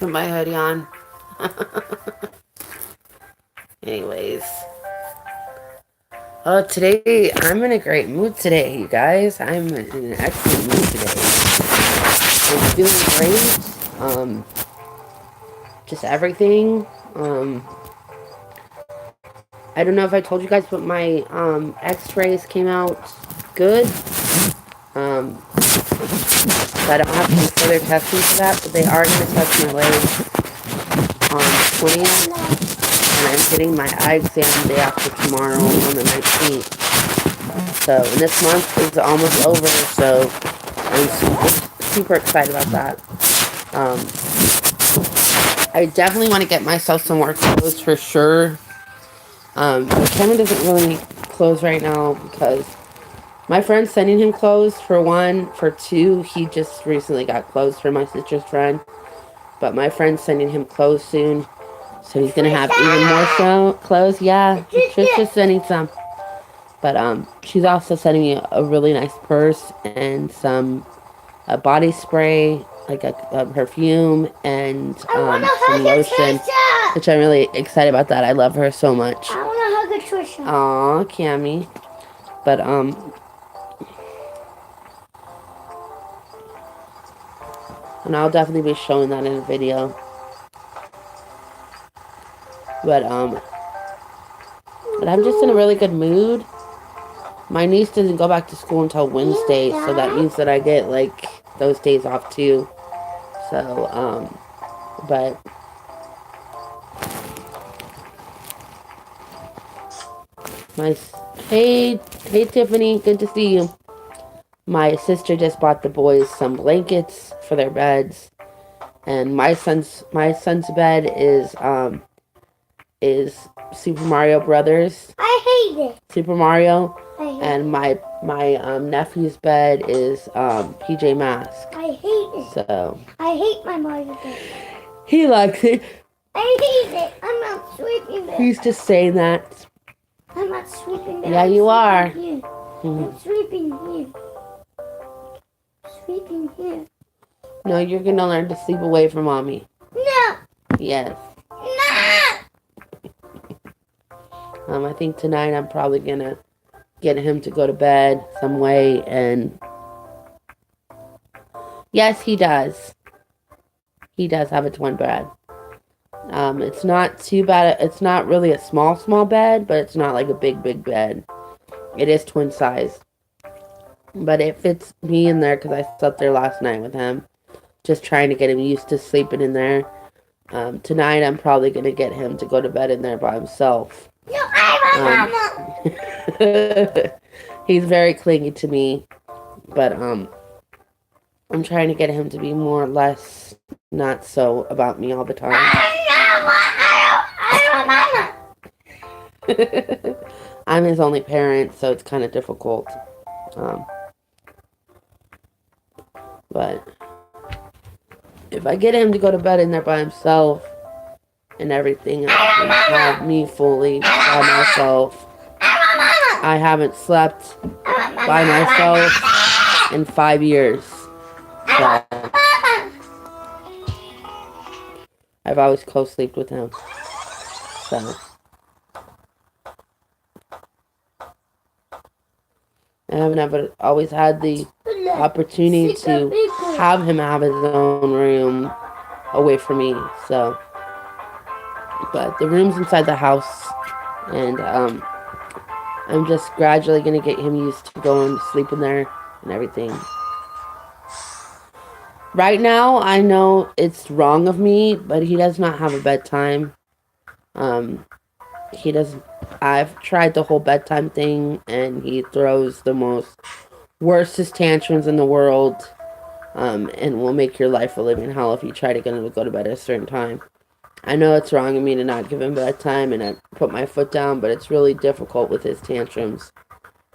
put my hoodie on. Anyways. Oh, today, I'm in a great mood today, you guys. I'm in an excellent mood today. I'm feeling great. Just everything. I don't know if I told you guys, but my, x-rays came out good. So I don't have to do further testing for that, but they are going to test my legs on the 20th, and I'm getting my eye exam day after tomorrow on the 19th. So, and this month is almost over, so I'm super excited about that. I definitely want to get myself some more clothes for sure. Kevin doesn't really need clothes right now because my friend's sending him clothes for one. For two, he just recently got clothes for my sister's friend. But my friend's sending him clothes soon. So he's going to have even more clothes. Yeah, Trisha's sending some. But she's also sending me a really nice purse and a body spray, like a perfume, and some lotion, which I'm really excited about that. I love her so much. I want to hug a Trisha. Aw, Cammy. But and I'll definitely be showing that in a video. But I'm just in a really good mood. My niece doesn't go back to school until Wednesday, so that means that I get like those days off too. So but my hey Tiffany, good to see you. My sister just bought the boys some blankets for their beds, and my son's bed is Super Mario Brothers. I hate it. Super Mario. And my nephew's bed is PJ Masks. I hate it. So I hate my Mario bed. He likes it. I hate it. I'm not sleeping there. He's just saying that. I'm not sleeping there. Yeah, you are. I'm sleeping here. Sleeping here. No, you're gonna learn to sleep away from mommy. No. Yes. No. I think tonight I'm probably gonna get him to go to bed some way, and yes, he does. He does have a twin bed. It's not too bad. It's not really a small bed, but it's not like a big bed. It is twin size. But it fits me in there because I slept there last night with him. Just trying to get him used to sleeping in there. Tonight I'm probably going to get him to go to bed in there by himself. No, I want Mama. He's very clingy to me. But I'm trying to get him to be more or less not so about me all the time. I want Mama. I'm his only parent, so it's kind of difficult. But if I get him to go to bed in there by himself and everything, I can have me fully by myself. I haven't slept by myself in 5 years. So I've always co-slept with him. So I haven't always had the opportunity to have him have his own room away from me. So, but the room's inside the house, and I'm just gradually gonna get him used to going to sleep in there and everything. Right now, I know it's wrong of me, but he does not have a bedtime. He doesn't. I've tried the whole bedtime thing, and he throws the worstest tantrums in the world, and will make your life a living hell if you try to get him to go to bed at a certain time. I know it's wrong of me to not give him bedtime and I put my foot down, but it's really difficult with his tantrums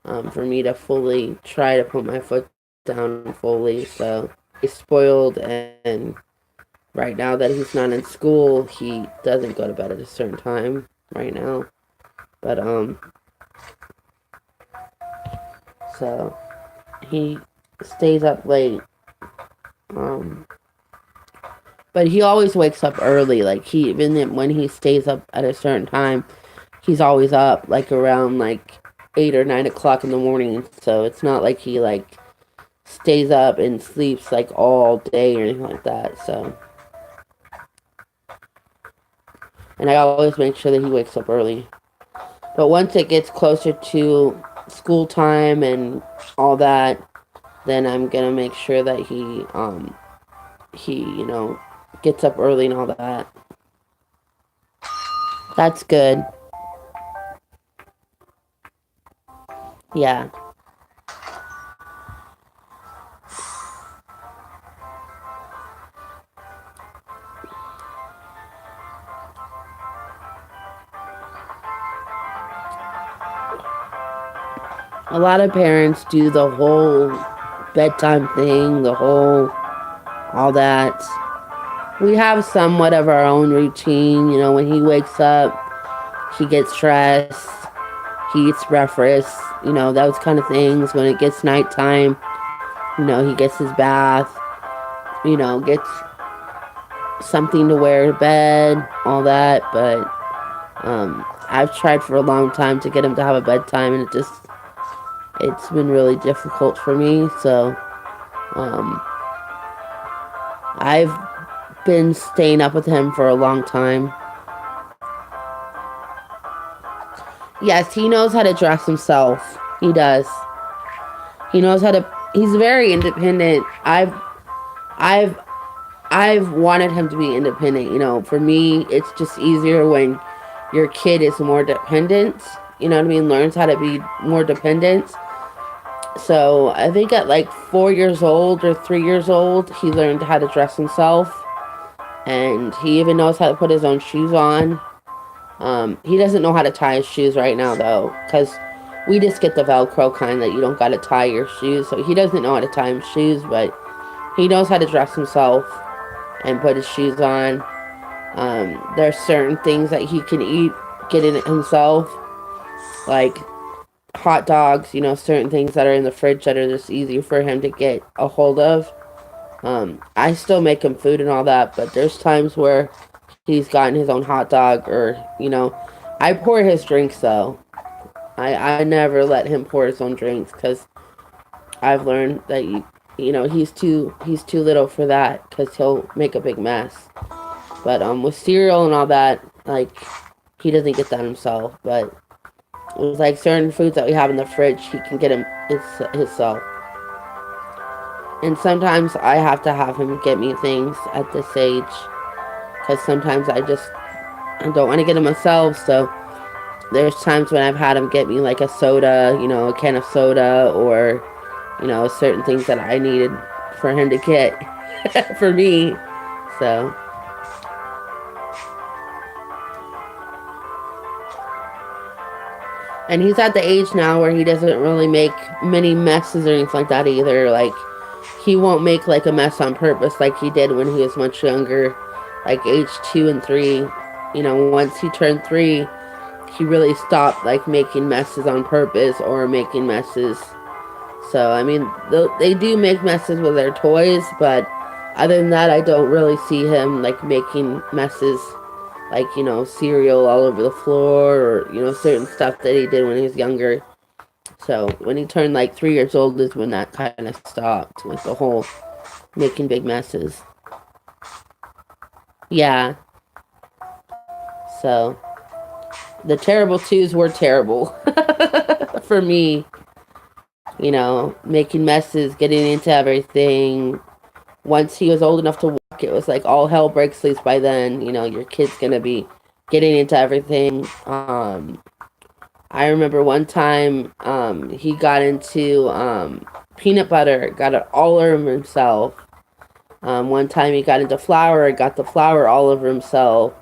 for me to fully try to put my foot down fully. So he's spoiled, and right now that he's not in school, he doesn't go to bed at a certain time right now. But so he stays up late. But he always wakes up early. Like when he stays up at a certain time, he's always up like around like 8 or 9 o'clock in the morning. So it's not like he like stays up and sleeps like all day or anything like that. So, and I always make sure that he wakes up early. But once it gets closer to school time and all that, then I'm gonna make sure that he gets up early and all that. That's good. Yeah. A lot of parents do the whole bedtime thing, all that. We have somewhat of our own routine. When he wakes up, he gets dressed, he eats breakfast, those kind of things. When it gets nighttime, he gets his bath, gets something to wear to bed, all that. But I've tried for a long time to get him to have a bedtime, and it's been really difficult for me. So I've been staying up with him for a long time. Yes, he knows how to dress himself. He does. He knows how to. He's very independent. I've wanted him to be independent. For me, it's just easier when your kid is more dependent. You know what I mean? Learns how to be more dependent. So I think at like 4 years old or 3 years old, he learned how to dress himself. And he even knows how to put his own shoes on. He doesn't know how to tie his shoes right now, though, because we just get the Velcro kind that you don't got to tie your shoes. So he doesn't know how to tie his shoes, but he knows how to dress himself and put his shoes on. There's certain things that he can eat, get in it himself, like hot dogs, certain things that are in the fridge that are just easy for him to get a hold of. I still make him food and all that, but there's times where he's gotten his own hot dog, or, I pour his drinks, though. I never let him pour his own drinks, because I've learned that, he's too little for that, because he'll make a big mess. But with cereal and all that, like, he doesn't get that himself. But with, like, certain foods that we have in the fridge, he can get him himself. And sometimes I have to have him get me things at this age, because sometimes I don't want to get him myself. So there's times when I've had him get me like a soda, a can of soda, or certain things that I needed for him to get for me. So and he's at the age now where he doesn't really make many messes or anything like that either. Like, he won't make like a mess on purpose like he did when he was much younger, like age 2 and 3. Once he turned 3, he really stopped like making messes on purpose or making messes. So, I mean, they do make messes with their toys, but other than that, I don't really see him like making messes, like, cereal all over the floor, or, certain stuff that he did when he was younger. So when he turned like 3 years old is when that kind of stopped with the whole making big messes. Yeah. So the terrible twos were terrible for me. Making messes, getting into everything. Once he was old enough to walk, it was like all hell breaks loose by then. Your kid's gonna be getting into everything. I remember one time he got into peanut butter, got it all over himself. One time he got into flour, got the flour all over himself.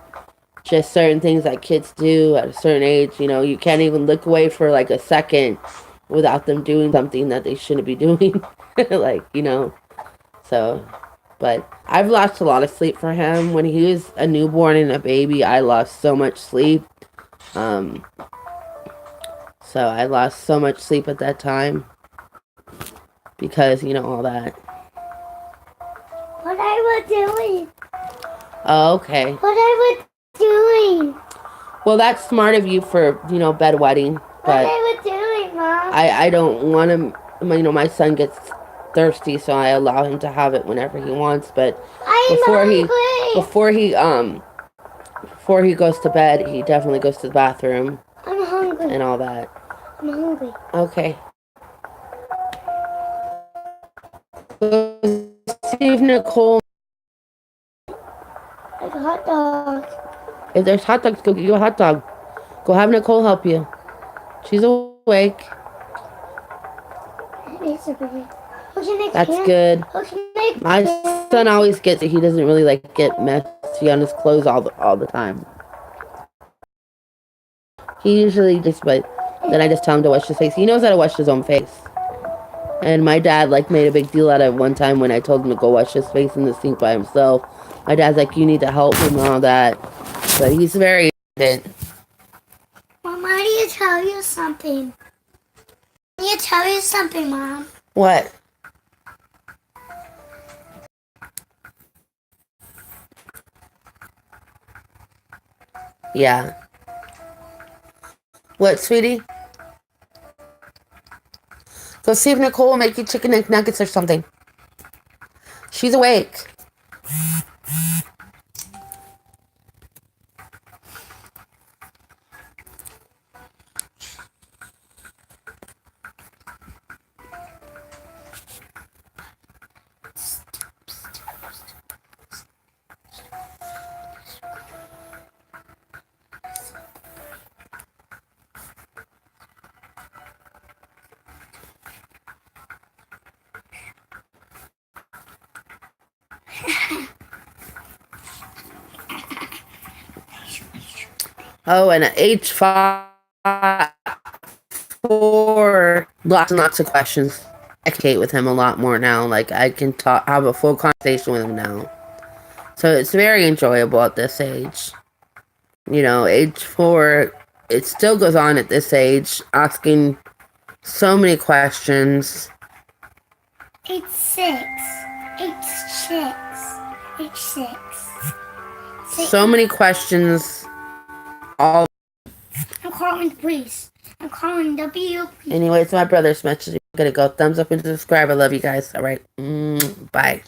Just certain things that kids do at a certain age. You can't even look away for like a second without them doing something that they shouldn't be doing. Like, so, but I've lost a lot of sleep for him. When he was a newborn and a baby, I lost so much sleep. So I lost so much sleep at that time because, all that. What I was doing? Oh, okay. What I was doing? Well, that's smart of you for, you know, bedwetting. What But I was doing, Mom? I don't want him. You know, my son gets thirsty, so I allow him to have it whenever he wants. But I'm before he hungry. before he before he goes to bed, he definitely goes to the bathroom I'm hungry. and all that. I'm hungry. Okay. Go see if Nicole. Like a hot dog. If there's hot dogs, go get you a hot dog. Go have Nicole help you. She's awake. That's good. My son always gets it. He doesn't really like get messy on his clothes all the time. He usually just, but then I just tell him to wash his face. He knows how to wash his own face. And my dad like made a big deal out of it one time when I told him to go wash his face in the sink by himself. My dad's like, you need to help him and all that. But he's very independent. Mom, I need to tell you something. I need to tell you something, Mom. What? Yeah. What, sweetie? Go see if Nicole will make you chicken nuggets or something. She's awake. Oh, and at age 4, lots and lots of questions. I communicate with him a lot more now. Like, I can have a full conversation with him now. So it's very enjoyable at this age. You know, age 4, it still goes on at this age, asking so many questions. Age 6. Age 6. Age 6. So many questions. All. I'm calling the police. I'm calling W. Anyway, it's my brother's message. I'm gonna go thumbs up and subscribe. I love you guys. All right. Bye.